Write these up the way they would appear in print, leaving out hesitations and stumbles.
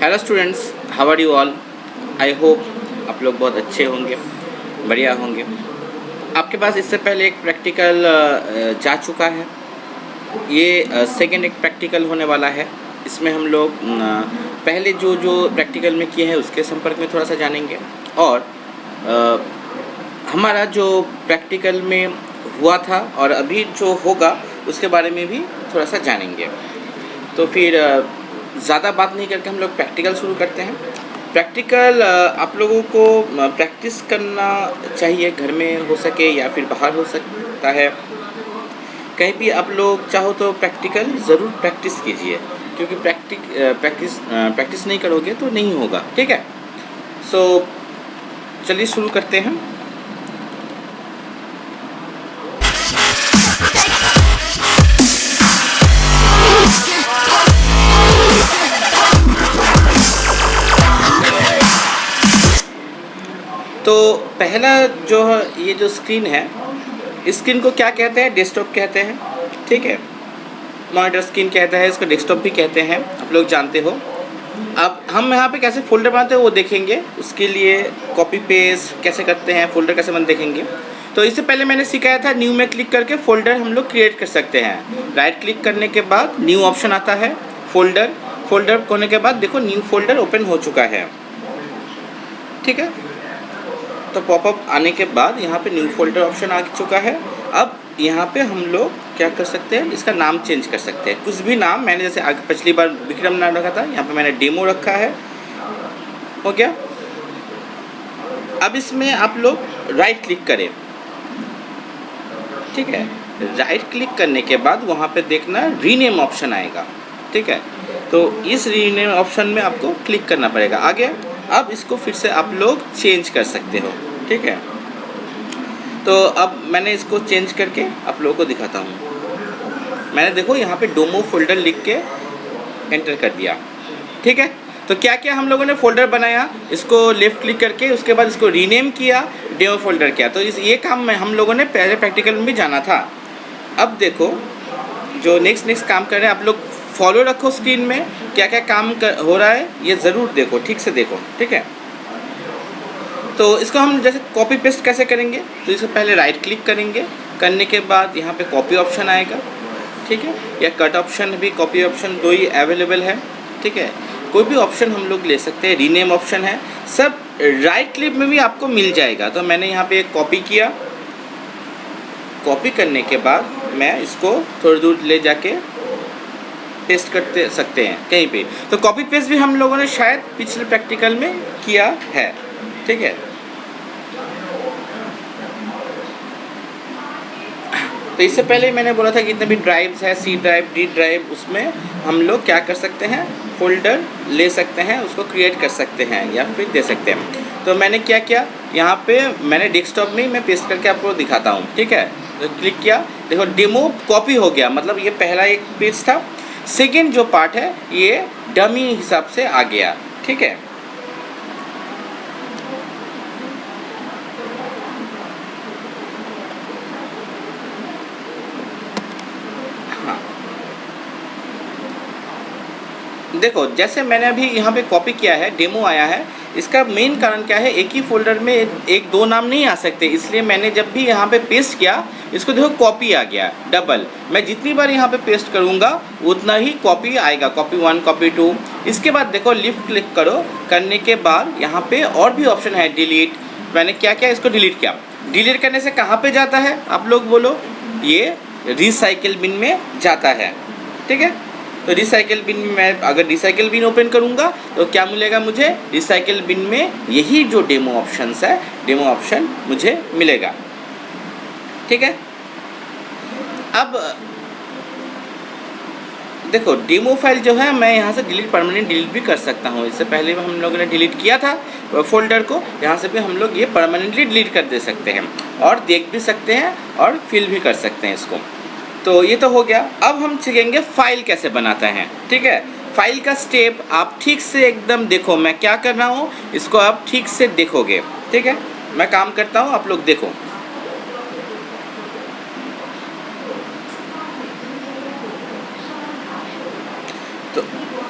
Hello students, how are you all. I hope आप लोग बहुत अच्छे होंगे, बढ़िया होंगे। आपके पास इससे पहले एक प्रैक्टिकल जा चुका है। ये सेकंड एक प्रैक्टिकल होने वाला है। इसमें हम लोग पहले जो जो प्रैक्टिकल में किए हैं उसके संपर्क में थोड़ा सा जानेंगे, और हमारा जो प्रैक्टिकल में हुआ था और अभी जो होगा उसके बारे में भी थोड़ा सा जानेंगे। तो फिर ज़्यादा बात नहीं करके हम लोग प्रैक्टिकल शुरू करते हैं। प्रैक्टिकल आप लोगों को प्रैक्टिस करना चाहिए, घर में हो सके या फिर बाहर हो सकता है। कहीं भी आप लोग चाहो तो प्रैक्टिकल ज़रूर प्रैक्टिस कीजिए, क्योंकि प्रैक्टिस नहीं करोगे तो नहीं होगा। ठीक है, सो चलिए शुरू करते हैं। तो पहला जो ये जो स्क्रीन है, इस स्क्रीन को क्या कहते हैं? डेस्कटॉप कहते हैं। ठीक है, मॉनिटर स्क्रीन कहते हैं, इसको डेस्कटॉप भी कहते हैं, आप लोग जानते हो। अब हम यहाँ पे कैसे फोल्डर बनाते हैं वो देखेंगे। उसके लिए कॉपी पेस्ट कैसे करते हैं, फोल्डर कैसे बनते देखेंगे। तो इससे पहले मैंने सिखाया था, न्यू में क्लिक करके फोल्डर हम लोग क्रिएट कर सकते हैं। राइट क्लिक करने के बाद न्यू ऑप्शन आता है, फोल्डर होने के बाद देखो न्यू फोल्डर ओपन हो चुका है। ठीक है, तो पॉपअप आने के बाद यहाँ पे न्यू फोल्डर ऑप्शन आ चुका है। अब यहाँ पे हम लोग क्या कर सकते हैं, इसका नाम चेंज कर सकते हैं, कुछ भी नाम। मैंने जैसे आगे पिछली बार विक्रम नाम रखा था, यहाँ पे मैंने डेमो रखा है। हो गया। अब इसमें आप लोग राइट क्लिक करें। ठीक है, राइट क्लिक करने के बाद वहाँ पे देखना रीनेम ऑप्शन आएगा। ठीक है, तो इस रीनेम ऑप्शन में आपको क्लिक करना पड़ेगा। आगे अब इसको फिर से आप लोग चेंज कर सकते हो। ठीक है, तो अब मैंने इसको चेंज करके आप लोगों को दिखाता हूँ। मैंने देखो यहाँ पे डोमो फोल्डर लिख के एंटर कर दिया। ठीक है, तो क्या क्या हम लोगों ने फोल्डर बनाया, इसको लेफ़्ट क्लिक करके उसके बाद इसको रीनेम किया, डेमो फोल्डर किया। तो ये काम में हम लोगों ने पहले प्रैक्टिकल में भी जाना था। अब देखो जो नेक्स्ट काम कर रहे हैं, आप लोग फॉलो रखो स्क्रीन में, क्या क्या काम हो रहा है ये ज़रूर देखो, ठीक से देखो। ठीक है, तो इसको हम जैसे कॉपी पेस्ट कैसे करेंगे, तो इसको पहले राइट क्लिक करेंगे, करने के बाद यहाँ पे कॉपी ऑप्शन आएगा। ठीक है, या कट ऑप्शन भी, कॉपी ऑप्शन दो ही अवेलेबल है। ठीक है, कोई भी ऑप्शन हम लोग ले सकते हैं। रीनेम ऑप्शन है, सब राइट क्लिक में भी आपको मिल जाएगा। तो मैंने यहाँ पे एक कॉपी किया, कॉपी करने के बाद मैं इसको थोड़ी दूर ले जाके पेस्ट करते सकते हैं कहीं पे। तो कॉपी पेस्ट भी हम लोगों ने शायद पिछले प्रैक्टिकल में किया है। ठीक है, तो इससे पहले मैंने बोला था कि जितने भी ड्राइव्स है, सी ड्राइव, डी ड्राइव, उसमें हम लोग क्या कर सकते हैं, फोल्डर ले सकते हैं, उसको क्रिएट कर सकते हैं या फिर दे सकते हैं। तो मैंने क्या किया, यहाँ पे मैंने डेस्कटॉप में मैं पेस्ट करके आपको दिखाता हूँ। ठीक है, तो क्लिक किया, देखो डेमो कॉपी हो गया, मतलब ये पहला एक पेज था। सेकेंड जो पार्ट है ये डमी हिसाब से आ गया। ठीक है, देखो जैसे मैंने अभी यहाँ पे कॉपी किया है, डेमो आया है। इसका मेन कारण क्या है, एक ही फोल्डर में एक दो नाम नहीं आ सकते, इसलिए मैंने जब भी यहाँ पे पेस्ट किया, इसको देखो कॉपी आ गया डबल। मैं जितनी बार यहाँ पे पेस्ट करूँगा उतना ही कॉपी आएगा, कॉपी 1, कॉपी 2। इसके बाद देखो लेफ्ट क्लिक करो, करने के बाद यहाँ पे और भी ऑप्शन है, डिलीट। मैंने क्या किया, इसको डिलीट किया। डिलीट करने से कहाँ पर जाता है आप लोग बोलो, ये रिसाइकिल बिन में जाता है। ठीक है, तो रिसाइकिल बिन में मैं अगर रिसाइकिल बिन ओपन करूँगा तो क्या मिलेगा मुझे, रिसाइकिल बिन में यही जो डेमो ऑप्शंस है, डेमो ऑप्शन मुझे मिलेगा। ठीक है, अब देखो डेमो फाइल जो है मैं यहाँ से परमानेंट डिलीट भी कर सकता हूँ। इससे पहले हम लोगों ने डिलीट किया था फोल्डर को, यहाँ से भी हम लोग ये परमानेंटली डिलीट कर दे सकते हैं, और देख भी सकते हैं और फिल भी कर सकते हैं इसको। तो ये तो हो गया। अब हम सीखेंगे फाइल कैसे बनाते हैं। ठीक है, फाइल का स्टेप आप ठीक से एकदम देखो, मैं क्या कर रहा हूँ इसको आप ठीक से देखोगे। ठीक है, मैं काम करता हूँ, आप लोग देखो।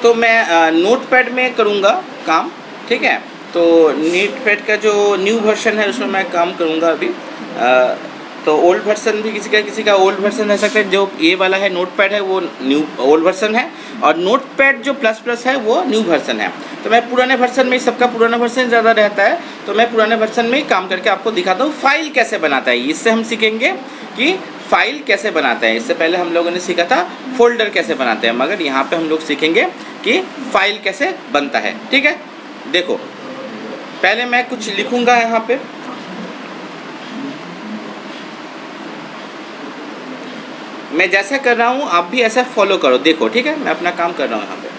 तो तो मैं नोटपैड में करूँगा काम, ठीक है। तो नोटपैड का जो न्यू वर्जन है उसमें मैं काम करूँगा अभी। तो ओल्ड वर्जन भी किसी का ओल्ड वर्जन रह सकता है। जो ये वाला है नोटपैड है वो न्यू ओल्ड वर्जन है, और नोटपैड जो प्लस प्लस है वो न्यू वर्जन है। तो मैं पुराने वर्जन में, सबका पुराना वर्जन ज़्यादा रहता है, तो मैं पुराने वर्जन में ही काम करके आपको दिखाता हूँ फाइल कैसे बनाता है। इससे हम सीखेंगे कि फाइल कैसे बनाते हैं। इससे पहले हम लोगों ने सीखा था फोल्डर कैसे बनाते हैं, मगर यहाँ पे हम लोग सीखेंगे कि फाइल कैसे बनता है, ठीक है। देखो पहले मैं कुछ लिखूँगा यहाँ पे। मैं जैसा कर रहा हूँ आप भी ऐसा फॉलो करो, देखो, ठीक है। मैं अपना काम कर रहा हूँ यहाँ पे।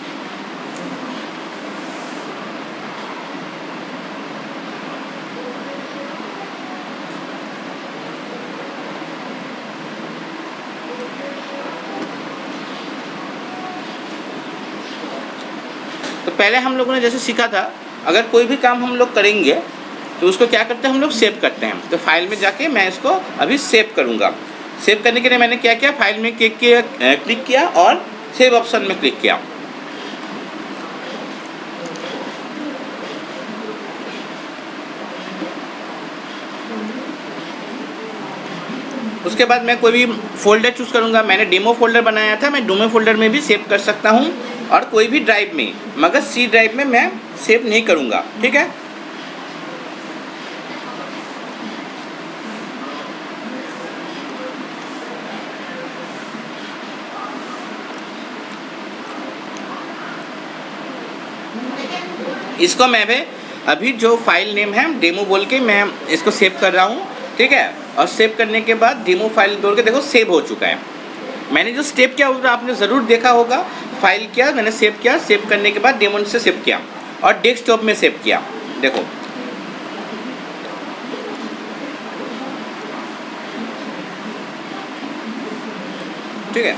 तो पहले हम लोगों ने जैसे सीखा था, अगर कोई भी काम हम लोग करेंगे तो उसको क्या करते हैं, हम लोग सेव करते हैं। तो फाइल में जाके मैं इसको अभी सेव करूँगा। सेव करने के लिए मैंने क्या किया, फाइल में क्लिक किया और सेव ऑप्शन में क्लिक किया। उसके बाद मैं कोई भी फोल्डर चूज़ करूँगा। मैंने डेमो फोल्डर बनाया था, मैं डेमो फोल्डर में भी सेव कर सकता हूँ और कोई भी ड्राइव में, मगर सी ड्राइव में मैं सेव नहीं करूँगा, ठीक है। इसको मैं भी अभी जो फाइल नेम है डेमो बोल के मैं इसको सेव कर रहा हूँ, ठीक है। और सेव करने के बाद डेमो फाइल बोल के देखो सेव हो चुका है। मैंने जो स्टेप किया वो आपने ज़रूर देखा होगा। फाइल किया, मैंने सेव किया, सेव करने के बाद डेमो से सेव किया और डेस्कटॉप में सेव किया, देखो। ठीक है,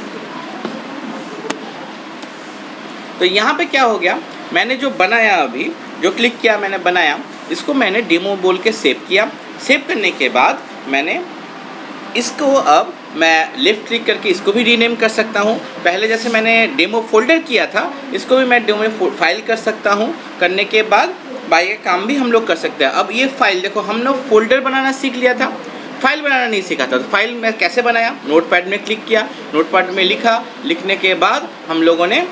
तो यहाँ पे क्या हो गया, मैंने जो बनाया अभी, जो क्लिक किया मैंने बनाया, इसको मैंने डेमो बोल के सेव किया। सेव करने के बाद मैंने इसको अब मैं लेफ़्ट क्लिक करके इसको भी रीनेम कर सकता हूँ। पहले जैसे मैंने डेमो फोल्डर किया था, इसको भी मैं डेमो फाइल कर सकता हूँ। करने के बाद बाकी का काम भी हम लोग कर सकते हैं। अब ये फाइल देखो, हम लोग फोल्डर बनाना सीख लिया था, फाइल बनाना नहीं सीखा था। तो फाइल मैं कैसे बनाया, नोटपैड में क्लिक किया, नोटपैड में लिखा, लिखने के बाद हम लोगों ने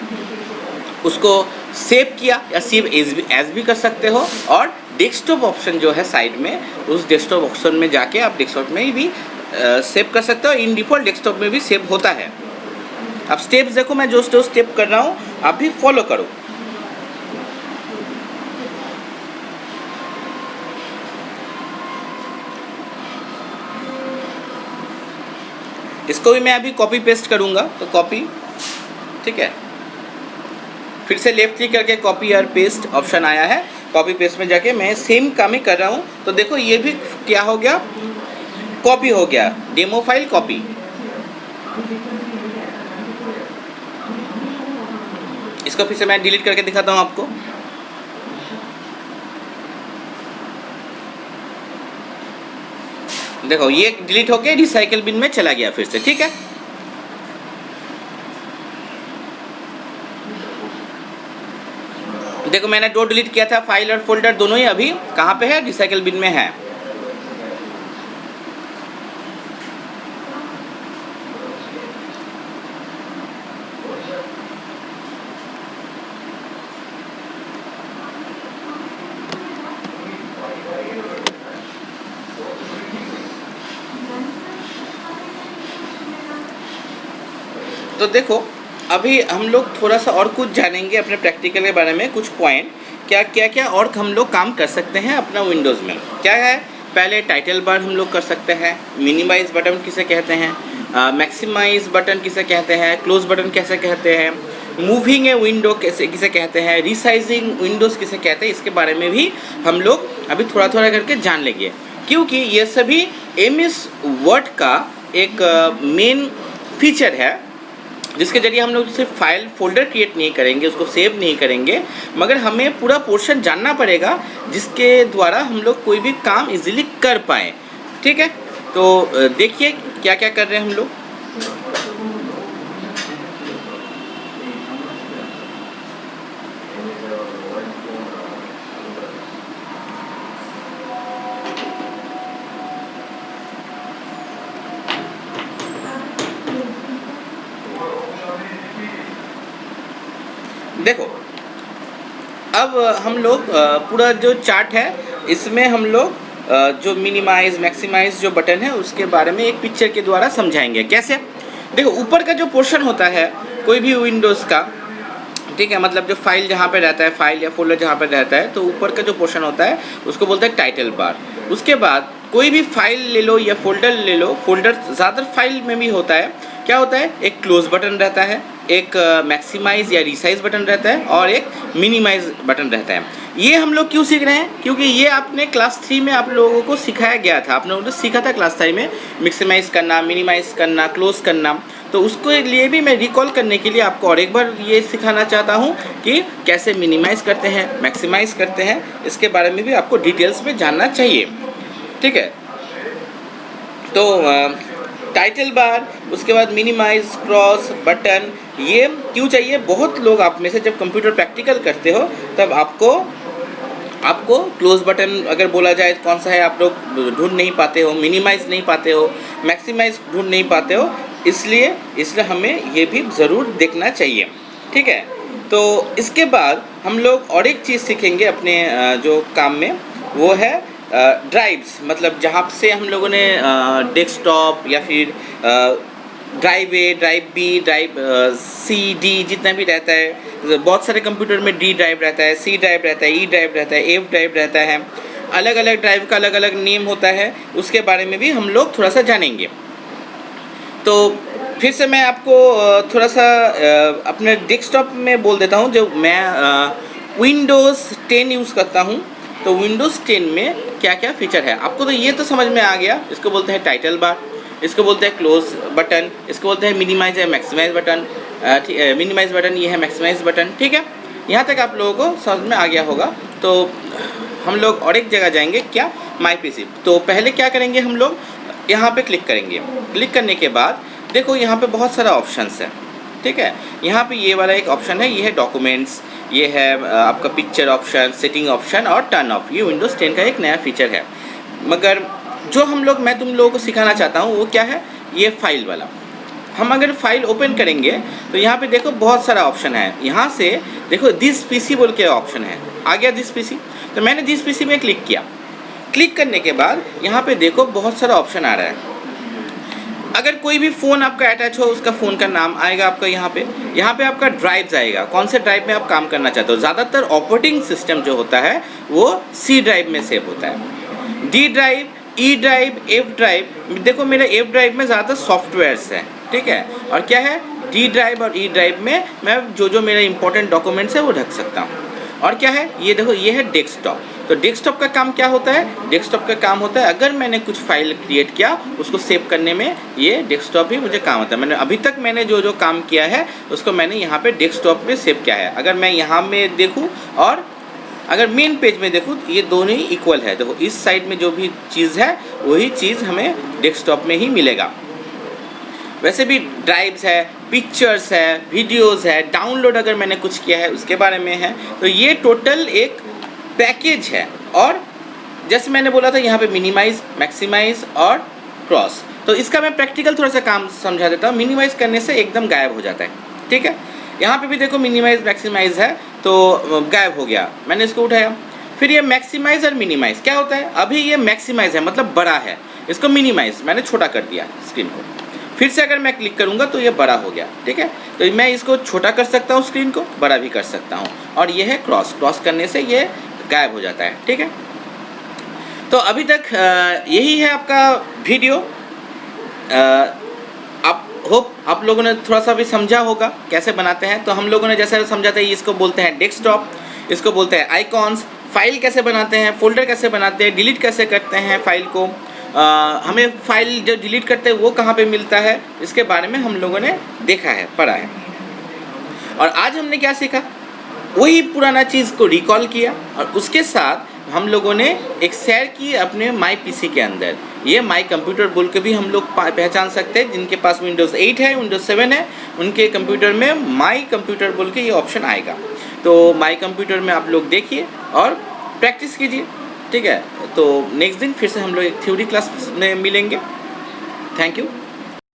उसको सेव किया, या सेव एज भी कर सकते हो। और डेस्कटॉप ऑप्शन जो है साइड में, उस डेस्कटॉप ऑप्शन में जाके आप डेस्कटॉप में भी सेव कर सकते हो। इन डिफ़ॉल्ट डेस्कटॉप में भी सेव होता है। अब स्टेप्स देखो, मैं जो स्टेप कर रहा हूँ आप भी फॉलो करो। इसको भी मैं अभी कॉपी पेस्ट करूँगा, तो कॉपी, ठीक है। फिर से लेफ्ट क्लिक करके कॉपी और पेस्ट ऑप्शन आया है, कॉपी पेस्ट में जाके मैं सेम काम ही कर रहा हूँ। तो देखो ये भी क्या हो गया, कॉपी हो गया, डेमो फाइल कॉपी। इसको फिर से मैं डिलीट करके दिखाता हूँ आपको। देखो ये डिलीट होके रिसाइकल बिन में चला गया फिर से, ठीक है। देखो मैंने दो डिलीट किया था, फाइल और फोल्डर दोनों ही अभी कहाँ पे है, रिसाइकल बिन में है। तो देखो अभी हम लोग थोड़ा सा और कुछ जानेंगे अपने प्रैक्टिकल के बारे में, कुछ पॉइंट क्या और हम लोग काम कर सकते हैं अपना विंडोज़ में। क्या है, पहले टाइटल बार हम लोग कर सकते हैं, मिनिमाइज बटन किसे कहते हैं, मैक्सिमाइज बटन किसे कहते हैं, क्लोज बटन कैसे कहते हैं, मूविंग ए विंडो किसे कहते हैं, रिसाइजिंग विंडोज़ किसे कहते हैं, इसके बारे में भी हम लोग अभी थोड़ा थोड़ा करके जान लेंगे। क्योंकि ये सभी MS वर्ड का एक मेन फीचर है, जिसके जरिए हम लोग सिर्फ फाइल फोल्डर क्रिएट नहीं करेंगे, उसको सेव नहीं करेंगे, मगर हमें पूरा पोर्शन जानना पड़ेगा जिसके द्वारा हम लोग कोई भी काम इजीली कर पाएँ, ठीक है। तो देखिए क्या क्या कर रहे हैं हम लोग। देखो अब हम लोग पूरा जो चार्ट है इसमें हम लोग जो मिनिमाइज मैक्सिमाइज जो बटन है उसके बारे में एक पिक्चर के द्वारा समझाएंगे। कैसे? देखो ऊपर का जो पोर्शन होता है कोई भी विंडोज़ का, ठीक है, मतलब जो फाइल जहाँ पे रहता है, फाइल या फोल्डर जहाँ पे रहता है, तो ऊपर का जो पोर्शन होता है उसको बोलते हैं टाइटल बार। उसके बाद कोई भी फाइल ले लो या फोल्डर ले लो, फोल्डर ज़्यादातर फाइल में भी होता है, क्या होता है, एक क्लोज बटन रहता है, एक मैक्सिमाइज या रिसाइज बटन रहता है और एक मिनिमाइज बटन रहता है। ये हम लोग क्यों सीख रहे हैं? क्योंकि ये आपने क्लास 3 में आप लोगों को सिखाया गया था, आप लोगों ने सीखा था क्लास 3 में मैक्सिमाइज करना, मिनिमाइज करना, क्लोज करना। तो उसको लिए भी मैं रिकॉल करने के लिए आपको और एक बार ये सिखाना चाहता हूँ कि कैसे मिनिमाइज करते हैं, मैक्सिमाइज करते हैं, इसके बारे में भी आपको डिटेल्स में जानना चाहिए, ठीक है। तो टाइटल बार, उसके बाद मिनिमाइज, क्रॉस, बटन, ये क्यों चाहिए? बहुत लोग आप में से जब कंप्यूटर प्रैक्टिकल करते हो तब आपको क्लोज बटन अगर बोला जाए कौन सा है आप लोग ढूंढ नहीं पाते हो, मिनिमाइज नहीं पाते हो, मैक्सिमाइज ढूंढ नहीं पाते हो, इसलिए हमें ये भी ज़रूर देखना चाहिए, ठीक है। तो इसके बाद हम लोग और एक चीज़ सीखेंगे अपने जो काम में, वो है ड्राइव्स, मतलब जहाँ से हम लोगों ने डेस्कटॉप या फिर drive A, drive B, drive C, D जितना भी रहता है, बहुत सारे कंप्यूटर में डी ड्राइव रहता है, सी ड्राइव रहता है, ई ड्राइव रहता है, एफ ड्राइव रहता है, अलग अलग ड्राइव का अलग अलग नेम होता है, उसके बारे में भी हम लोग थोड़ा सा जानेंगे। तो फिर से मैं आपको थोड़ा सा अपने डेस्कटॉप में बोल देता हूँ। जो मैं विंडोज़ 10 यूज़ करता हूँ, तो विंडोज़ 10 में क्या क्या फ़ीचर है आपको तो ये तो समझ में आ गया। इसको बोलते हैं टाइटल बार, इसको बोलते हैं क्लोज बटन, इसको बोलते हैं मिनिमाइज या मैक्सिमाइज बटन, मिनिमाइज बटन ये है मैक्सिमाइज बटन, ठीक है। यहाँ तक आप लोगों को समझ में आ गया होगा। तो हम लोग और एक जगह जाएंगे, क्या, माई पीसी। तो पहले क्या करेंगे, हम लोग यहाँ पे क्लिक करेंगे। क्लिक करने के बाद देखो यहाँ पे बहुत सारा ऑप्शंस है, ठीक है। यहाँ पे ये वाला एक ऑप्शन है, ये है डॉक्यूमेंट्स, ये है आपका पिक्चर ऑप्शन, सेटिंग ऑप्शन और टर्न ऑफ। ये विंडोज़ 10 का एक नया फीचर है। मगर जो मैं तुम लोगों को सिखाना चाहता हूँ वो क्या है, ये फाइल वाला। हम अगर फाइल ओपन करेंगे तो यहाँ पे देखो बहुत सारा ऑप्शन है। यहाँ से देखो दिस पीसी बोल के ऑप्शन है, आ गया दिस पीसी। तो मैंने दिस पीसी में क्लिक किया। क्लिक करने के बाद यहाँ पे देखो बहुत सारा ऑप्शन आ रहा है। अगर कोई भी फ़ोन आपका अटैच हो, उसका फ़ोन का नाम आएगा आपका यहाँ पे आपका ड्राइव्स आएगा, कौन से ड्राइव में आप काम करना चाहते हो। ज़्यादातर ऑपरेटिंग सिस्टम जो होता है वो सी ड्राइव में सेव होता है। D drive, E drive, F drive, देखो मेरे एफ ड्राइव में ज़्यादातर सॉफ्टवेयर्स हैं, ठीक है। और क्या है, डी ड्राइव और ई ड्राइव में मैं जो मेरे इंपॉर्टेंट डॉक्यूमेंट्स है वो रख सकता हूँ। और क्या है, ये देखो ये है डेस्कटॉप। तो डेस्कटॉप का काम क्या होता है, डेस्कटॉप का काम होता है अगर मैंने कुछ फाइल क्रिएट किया उसको सेव करने में ये डेस्कटॉप ही मुझे काम होता है। मैंने अभी तक जो काम किया है उसको मैंने यहाँ पे डेस्कटॉप में सेव किया है। अगर मैं यहाँ में देखूँ और अगर मेन पेज में देखूँ तो ये दोनों ही इक्वल है। देखो इस साइड में जो भी चीज़ है वही चीज़ हमें डेस्कटॉप में ही मिलेगा। वैसे भी ड्राइव्स है, पिक्चर्स है, वीडियोस है, डाउनलोड अगर मैंने कुछ किया है उसके बारे में है। तो ये टोटल एक पैकेज है। और जैसे मैंने बोला था यहाँ पे मिनिमाइज, मैक्सिमाइज और क्रॉस, तो इसका मैं प्रैक्टिकल थोड़ा सा काम समझा देता हूँ। मिनिमाइज करने से एकदम गायब हो जाता है, ठीक है। यहाँ पे भी देखो मिनिमाइज मैक्सिमाइज है तो गायब हो गया, मैंने इसको उठाया। फिर ये मैक्सिमाइज और मिनिमाइज क्या होता है, अभी ये मैक्सिमाइज है मतलब बड़ा है, इसको मिनिमाइज मैंने छोटा कर दिया स्क्रीन को। फिर से अगर मैं क्लिक करूँगा तो ये बड़ा हो गया, ठीक है। तो मैं इसको छोटा कर सकता हूँ, स्क्रीन को बड़ा भी कर सकता हूँ। और ये है क्रॉस, क्रॉस करने से ये गायब हो जाता है, ठीक है। तो अभी तक यही है आपका वीडियो। आप होप आप लोगों ने थोड़ा सा भी समझा होगा कैसे बनाते हैं। तो हम लोगों ने जैसे समझा था, इसको बोलते हैं डेस्कटॉप, इसको बोलते हैं आइकॉन्स, फाइल कैसे बनाते हैं, फोल्डर कैसे बनाते हैं, डिलीट कैसे करते हैं फाइल को, हमें फाइल जो डिलीट करते हैं वो कहाँ पे मिलता है, इसके बारे में हम लोगों ने देखा है, पढ़ा है। और आज हमने क्या सीखा, वही पुराना चीज़ को रिकॉल किया और उसके साथ हम लोगों ने एक शेयर की अपने माई पीसी के अंदर। ये माई कंप्यूटर बोल के भी हम लोग पहचान सकते हैं। जिनके पास विंडोज़ 8 है, विंडोज़ 7 है, उनके कंप्यूटर में माई कंप्यूटर बोल के ये ऑप्शन आएगा। तो माई कंप्यूटर में आप लोग देखिए और प्रैक्टिस कीजिए, ठीक है। तो नेक्स्ट दिन फिर से हम लोग एक थ्योरी क्लास में मिलेंगे। Thank you.